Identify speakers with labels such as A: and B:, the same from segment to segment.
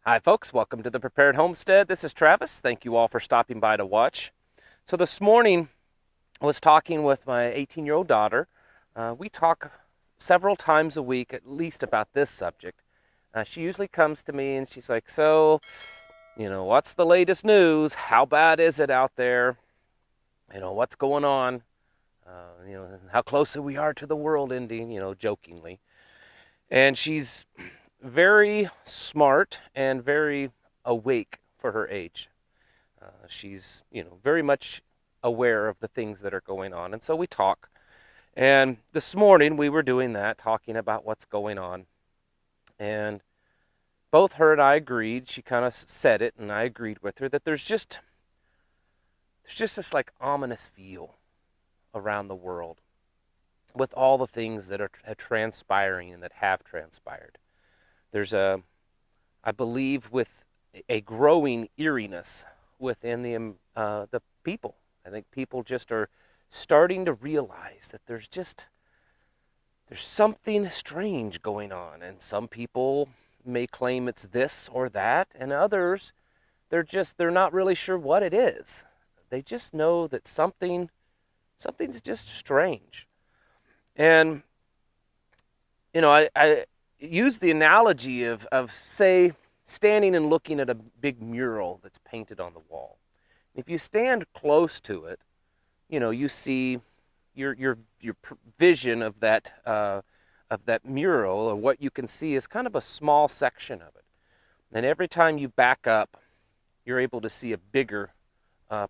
A: Hi folks, welcome to the Prepared Homestead. This is Travis. Thank you all for stopping by to watch. So this morning I was talking with my 18-year-old daughter. We talk several times a week at least about this subject. She usually comes to me and she's like, what's the latest news? How bad is it out there? What's going on? How close we are to the world ending, jokingly. And she's very smart and very awake for her age. She's, very much aware of the things that are going on. And so we talk. And this morning we were doing that, talking about what's going on. And both her and I agreed, she kind of said it, and I agreed with her, that there's just this like ominous feel around the world with all the things that are transpiring and that have transpired. There's I believe, with a growing eeriness within the people. I think people just are starting to realize that there's something strange going on, and some people may claim it's this or that, and others they're not really sure what it is. They just know that something's just strange. And I use the analogy of say standing and looking at a big mural that's painted on the wall. If you stand close to it, you see your vision of that mural, or what you can see is kind of a small section of it. And every time you back up, you're able to see a bigger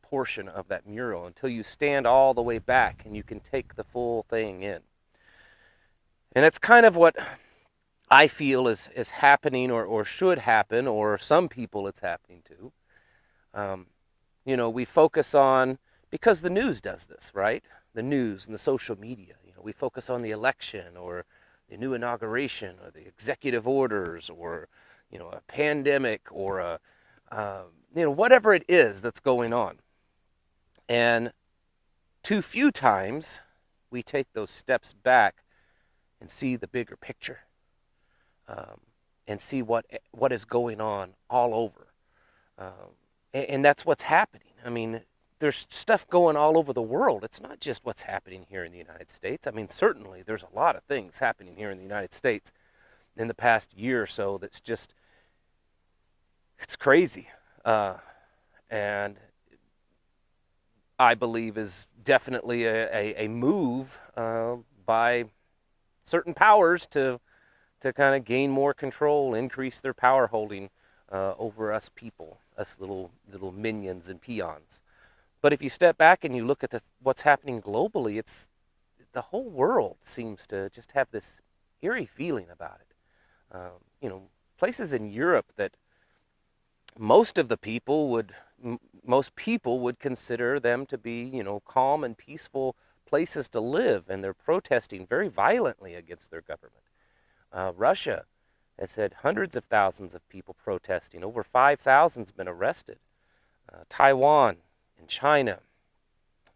A: portion of that mural until you stand all the way back and you can take the full thing in. And it's kind of what I feel is happening, or should happen, or some people it's happening to. We focus on, because the news does this, right? The news and the social media. We focus on the election, or the new inauguration, or the executive orders, or a pandemic, or whatever it is that's going on. And too few times we take those steps back and see the bigger picture, and see what is going on all over. And that's what's happening. I mean, there's stuff going all over the world. It's not just what's happening here in the United States. I mean, certainly there's a lot of things happening here in the United States in the past year or so that's just, it's crazy. And I believe is definitely a move by certain powers to kind of gain more control, increase their power holding over us people, us little minions and peons. But if you step back and you look at what's happening globally, it's the whole world seems to just have this eerie feeling about it. Places in Europe that most people would consider them to be, calm and peaceful places to live, and they're protesting very violently against their government. Russia has had hundreds of thousands of people protesting. Over 5,000's been arrested. Taiwan and China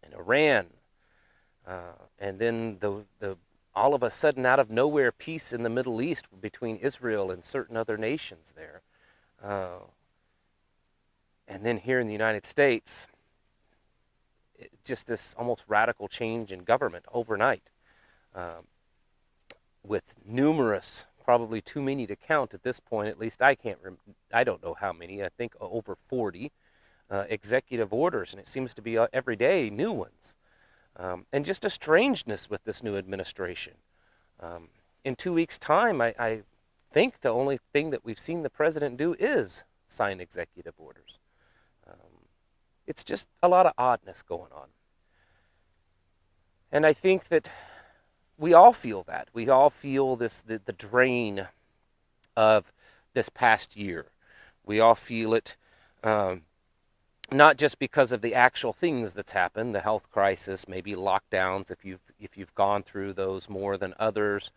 A: and Iran, and then the all of a sudden, out of nowhere, peace in the Middle East between Israel and certain other nations there. And then here in the United States, just this almost radical change in government overnight, with numerous, probably too many to count at this point. At least I don't know how many. I think over 40 executive orders, and it seems to be every day new ones. And just a strangeness with this new administration. In 2 weeks' time, I think the only thing that we've seen the president do is sign executive orders. It's just a lot of oddness going on. And I think that we all feel that. We all feel the drain of this past year. We all feel it, not just because of the actual things that's happened, the health crisis, maybe lockdowns, if you've gone through those more than others,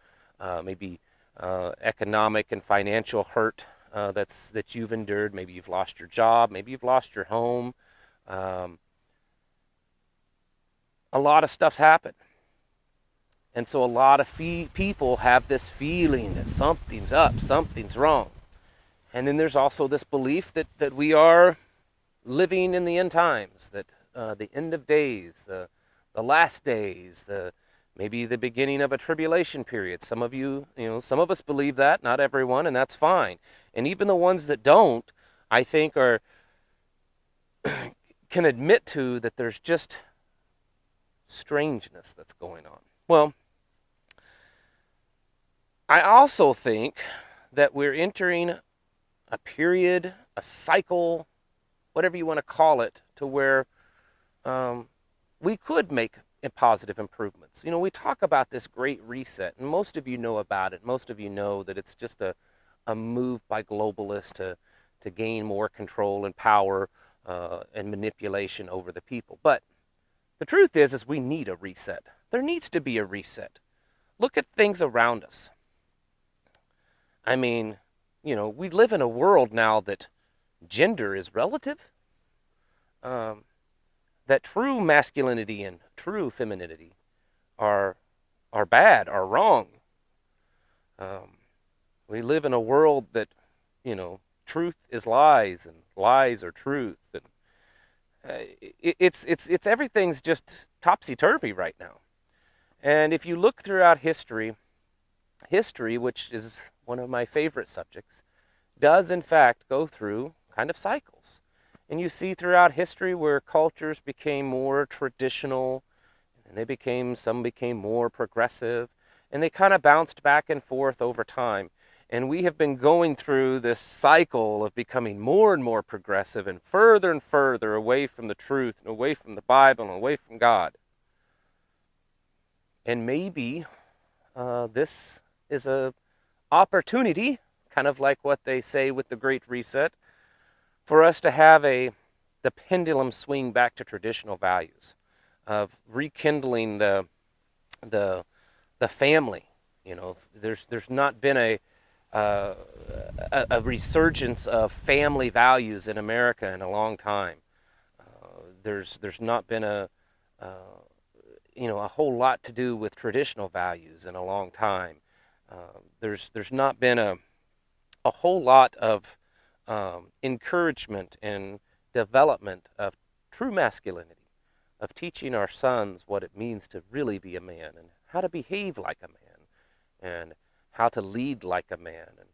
A: maybe economic and financial hurt that you've endured. Maybe you've lost your job, maybe you've lost your home. A lot of stuff's happened. And so a lot of people have this feeling that something's up, something's wrong. And then there's also this belief that we are living in the end times, that the end of days, the last days, maybe the beginning of a tribulation period. Some of some of us believe that, not everyone, and that's fine. And even the ones that don't, I think can admit to that there's just strangeness that's going on. Well, I also think that we're entering a period, a cycle, whatever you want to call it, to where we could make positive improvements. We talk about this great reset, and most of you know about it. Most of you know that it's just a move by globalists to gain more control and power and manipulation over the people. But the truth is we need a reset. There needs to be a reset. Look at things around us. I mean, we live in a world now that gender is relative, that true masculinity and true femininity are bad, are wrong. We live in a world that, truth is lies and lies are truth, and it's everything's just topsy-turvy right now. And if you look throughout history, which is one of my favorite subjects, does in fact go through kind of cycles. And you see throughout history where cultures became more traditional, and some became more progressive, and they kind of bounced back and forth over time. And we have been going through this cycle of becoming more and more progressive and further away from the truth and away from the Bible and away from God. And maybe this is a opportunity, kind of like what they say with the Great Reset, for us to have the pendulum swing back to traditional values of rekindling the family. There's not been a resurgence of family values in America in a long time. There's not been a whole lot to do with traditional values in a long time. There's not been a whole lot of encouragement and development of true masculinity, of teaching our sons what it means to really be a man and how to behave like a man and how to lead like a man and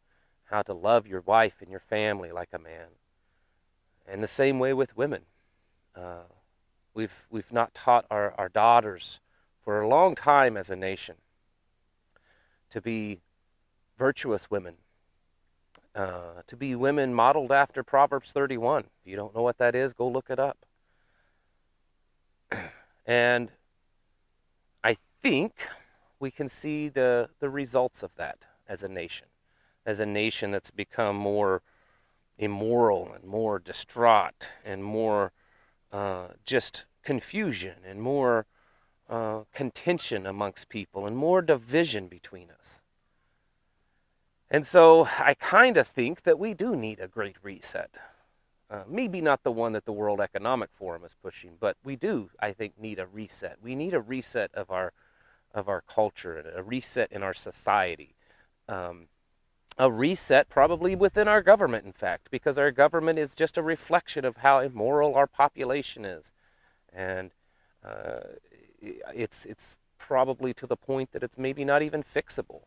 A: how to love your wife and your family like a man. And the same way with women. We've not taught our daughters for a long time as a nation to be virtuous women, to be women modeled after Proverbs 31. If you don't know what that is, go look it up. And I think we can see the results of that as a nation that's become more immoral and more distraught and more just confusion and more contention amongst people and more division between us. And so I kind of think that we do need a great reset. Maybe not the one that the World Economic Forum is pushing, but we do, I think, need a reset. We need a reset of our culture, and a reset in our society. A reset probably within our government, in fact, because our government is just a reflection of how immoral our population is. And it's probably to the point that it's maybe not even fixable.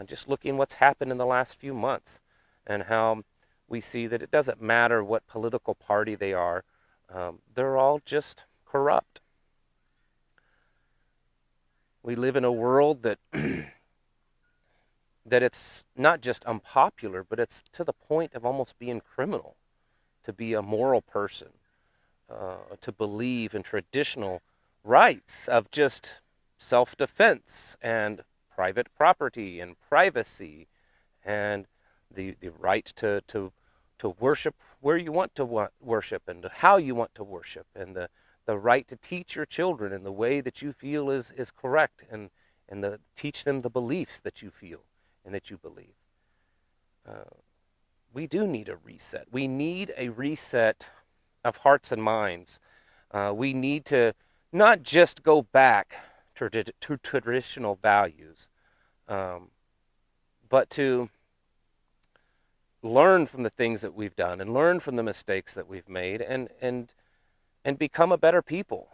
A: Just looking what's happened in the last few months and how we see that it doesn't matter what political party they are, they're all just corrupt. We live in a world that that it's not just unpopular, but it's to the point of almost being criminal to be a moral person, to believe in traditional rights of just self-defense and private property and privacy and the right to worship where you want to worship and how you want to worship, and the right to teach your children in the way that you feel is correct, and teach them the beliefs that you feel and that you believe. We do need a reset. We need a reset of hearts and minds. We need to not just go back to traditional values, but to learn from the things that we've done and learn from the mistakes that we've made and become a better people.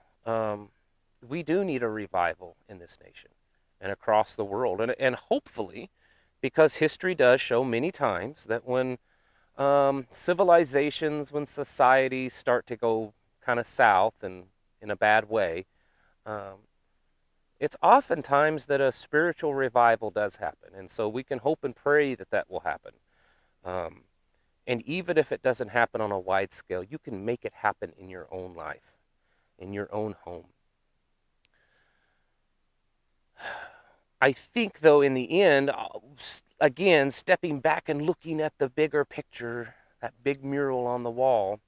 A: We do need a revival in this nation and across the world. And hopefully, because history does show many times that when civilizations, when societies start to go kind of south and in a bad way, um, it's oftentimes that a spiritual revival does happen. And so we can hope and pray that that will happen. Um, and even if it doesn't happen on a wide scale, you can make it happen in your own life, in your own home. I think, though, in the end, again, stepping back and looking at the bigger picture, that big mural on the wall,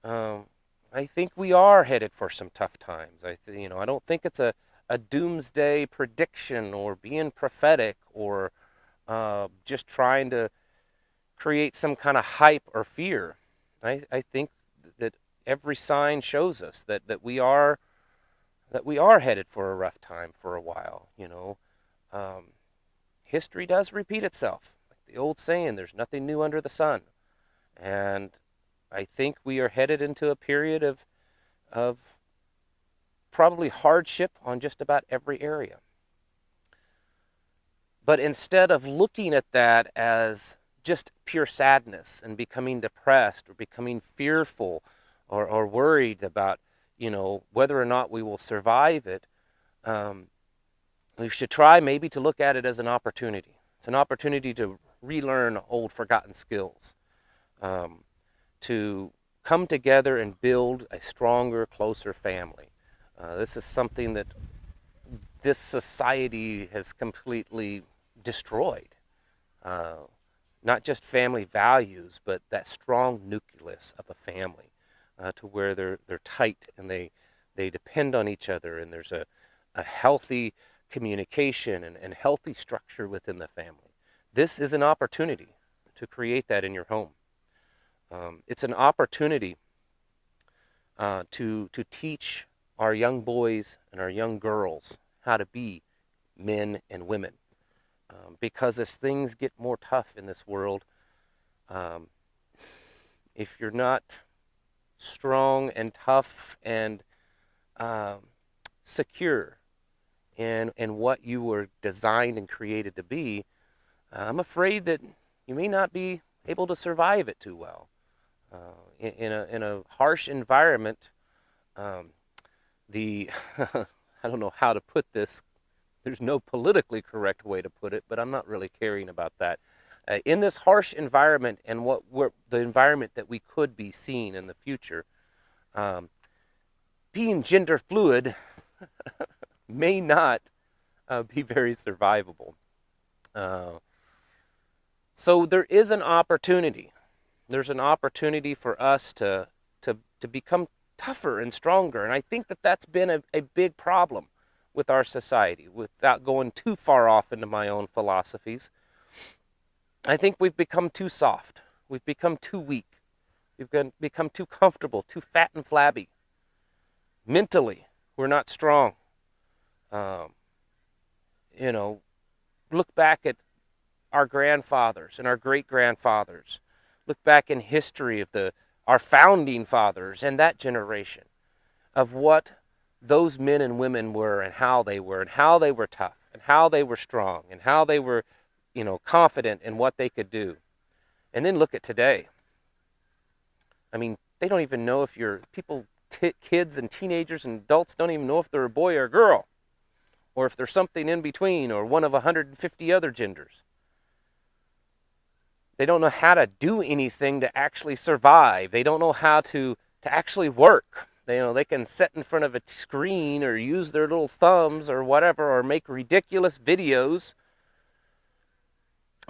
A: um, I think we are headed for some tough times. I don't think it's a doomsday prediction or being prophetic or just trying to create some kind of hype or fear. I think that every sign shows us that we are headed for a rough time for a while. Um, History does repeat itself. Like the old saying, there's nothing new under the sun. And I think we are headed into a period of probably hardship on just about every area. But instead of looking at that as just pure sadness and becoming depressed or becoming fearful or worried about, whether or not we will survive it, um, we should try maybe to look at it as an opportunity. It's an opportunity to relearn old forgotten skills, um, to come together and build a stronger, closer family. This is something that this society has completely destroyed. Uh, Not just family values, but that strong nucleus of a family, to where they're tight and they depend on each other, and there's a healthy communication and healthy structure within the family. This is an opportunity to create that in your home. It's an opportunity to teach our young boys and our young girls how to be men and women. Because as things get more tough in this world, um, if you're not strong and tough and um, secure in what you were designed and created to be, I'm afraid that you may not be able to survive it too well. In a harsh environment, um, the I don't know how to put this. There's no politically correct way to put it, but I'm not really caring about that. In this harsh environment and the environment that we could be seeing in the future, um, being gender fluid may not be very survivable. Uh, so there is an opportunity. There's an opportunity for us to become tougher and stronger, and I think that that's been a big problem with our society. Without going too far off into my own philosophies, I think we've become too soft. We've become too weak. We've become too comfortable, too fat and flabby. Mentally, we're not strong. Um, you know, Look back at our grandfathers and our great grandfathers. Look back in history of our founding fathers and that generation of what those men and women were and how they were tough and how they were strong and how they were, confident in what they could do. And then look at today. I mean, they don't even know if kids and teenagers and adults don't even know if they're a boy or a girl, or if there's something in between, or one of 150 other genders. They don't know how to do anything to actually survive. They don't know how to actually work. They can sit in front of a screen or use their little thumbs or whatever, or make ridiculous videos,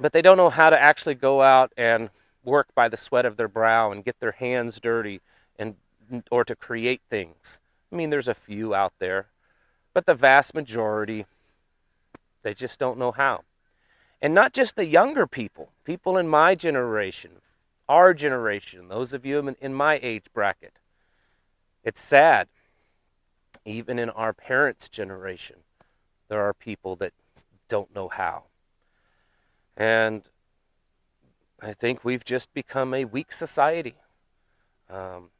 A: but they don't know how to actually go out and work by the sweat of their brow and get their hands dirty or to create things. I mean, there's a few out there, but the vast majority, they just don't know how. And not just the younger people in my generation, our generation, those of you in my age bracket. It's sad. Even in our parents' generation, there are people that don't know how. And I think we've just become a weak society. Um,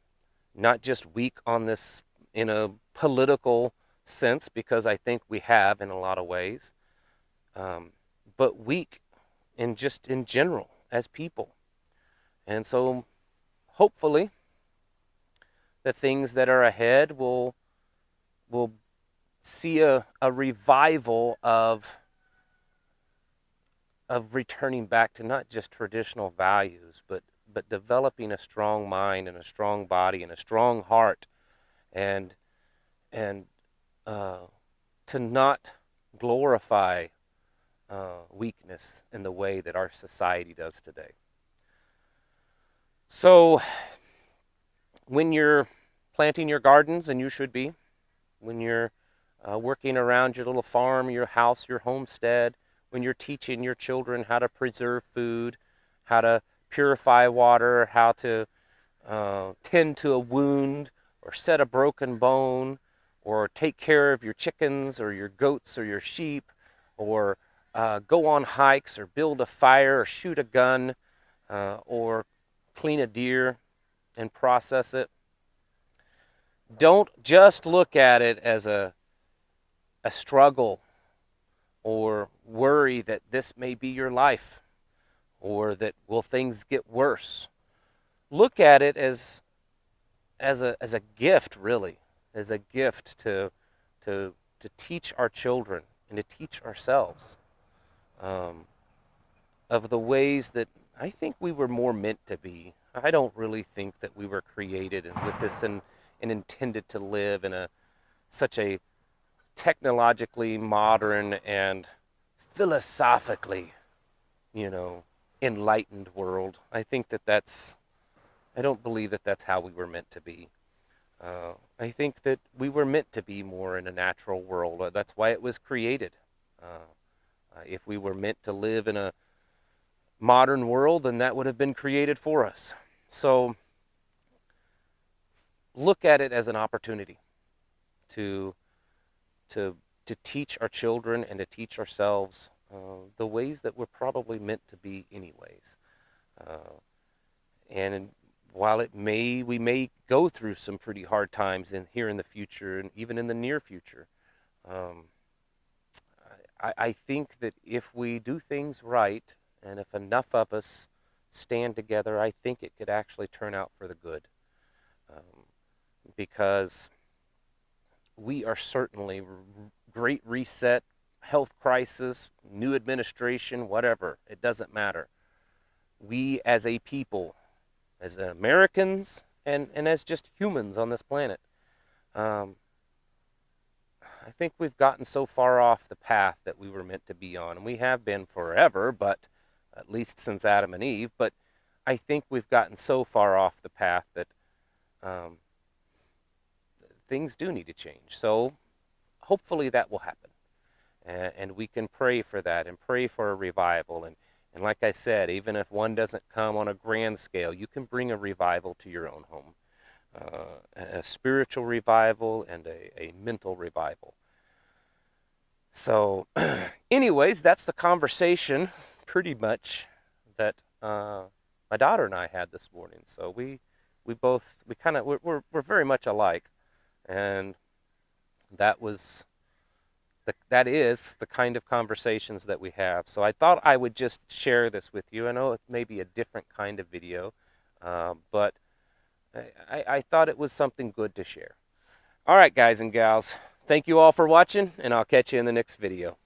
A: Not just weak on this in a political sense, because I think we have in a lot of ways, um, but weak in just in general as people. And so hopefully the things that are ahead will see a revival of returning back to not just traditional values, but developing a strong mind and a strong body and a strong heart, and and uh, to not glorify weakness in the way that our society does today. So when you're planting your gardens, and you should be, when you're working around your little farm, your house, your homestead, when you're teaching your children how to preserve food, how to purify water, how to tend to a wound or set a broken bone, or take care of your chickens or your goats or your sheep, or go on hikes or build a fire or shoot a gun, or clean a deer and process it. Don't just look at it as a struggle or worry that this may be your life or that will things get worse. Look at it as a gift, really, as a gift to teach our children and to teach ourselves, um, of the ways that I think we were more meant to be. I don't really think that we were created and with this and intended to live in a such a technologically modern and philosophically, you know, enlightened world. I think I don't believe that that's how we were meant to be. I think that we were meant to be more in a natural world. That's why it was created. If we were meant to live in a modern world, then that would have been created for us. So look at it as an opportunity to to to teach our children and to teach ourselves the ways that we're probably meant to be anyways. And while we may go through some pretty hard times here in the future and even in the near future, um, I think that if we do things right and if enough of us stand together, I think it could actually turn out for the good. Um, because we are certainly great reset, health crisis, new administration, whatever. It doesn't matter. We as a people, as Americans, and as just humans on this planet, um, I think we've gotten so far off the path that we were meant to be on. And we have been forever, but at least since Adam and Eve. But I think we've gotten so far off the path that um, things do need to change. So hopefully that will happen. And we can pray for that and pray for a revival. And like I said, even if one doesn't come on a grand scale, you can bring a revival to your own home. A spiritual revival and a mental revival. So anyways, that's the conversation pretty much that my daughter and I had this morning. So we kind of, we're very much alike. And that is the kind of conversations that we have. So I thought I would just share this with you. I know it may be a different kind of video, but I thought it was something good to share. All right, guys and gals, thank you all for watching, and I'll catch you in the next video.